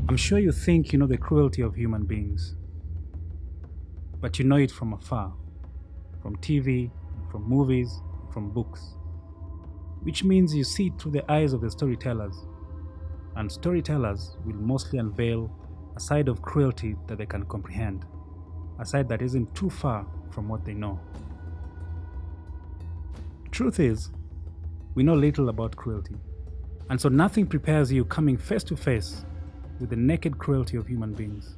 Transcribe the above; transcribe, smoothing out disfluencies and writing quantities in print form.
I'm sure you think you know the cruelty of human beings, but you know it from afar, from TV, from movies, from books, which means you see it through the eyes of the storytellers, and storytellers will mostly unveil a side of cruelty that they can comprehend, a side that isn't too far from what they know. Truth is, we know little about cruelty, and so nothing prepares you coming face to face with the naked cruelty of human beings.